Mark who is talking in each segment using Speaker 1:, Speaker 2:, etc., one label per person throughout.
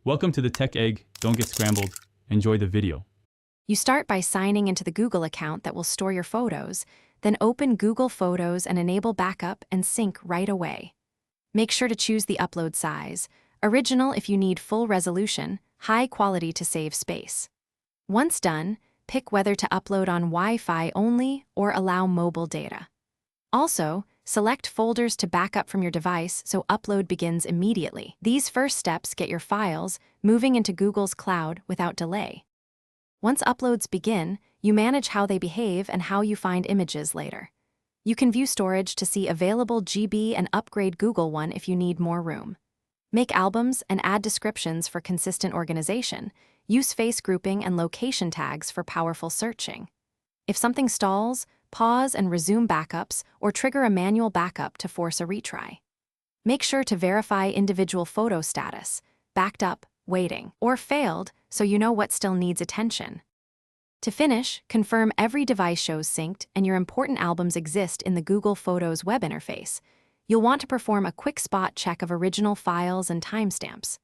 Speaker 1: Welcome to the Tech Egg. Don't get scrambled. Enjoy the video.
Speaker 2: You start by signing into the Google account that will store your photos, then open Google Photos and enable backup and sync right away. Make sure to choose the upload size, original if you need full resolution, high quality to save space. Once done, pick whether to upload on Wi-Fi only or allow mobile data. Also, select folders to back up from your device so upload begins immediately. These first steps get your files moving into Google's cloud without delay. Once uploads begin, you manage how they behave and how you find images later. You can view storage to see available GB and upgrade Google One if you need more room. Make albums and add descriptions for consistent organization. Use face grouping and location tags for powerful searching. If something stalls, pause and resume backups or trigger a manual backup to force a retry. Make sure to verify individual photo status, backed up, waiting, or failed so you know what still needs attention. To finish, confirm every device shows synced and your important albums exist in the Google Photos web interface. You'll want to perform a quick spot check of original files and timestamps.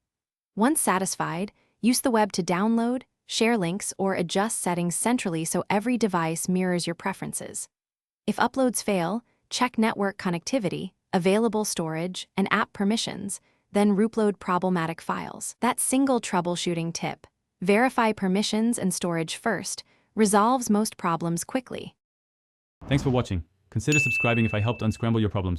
Speaker 2: Once satisfied, use the web to download, share links, or adjust settings centrally so every device mirrors your preferences. If uploads fail, check network connectivity, available storage, and app permissions, then reupload problematic files. That single troubleshooting tip, verify permissions and storage first, resolves most problems quickly.
Speaker 1: Thanks for watching. Consider subscribing if I helped unscramble your problems.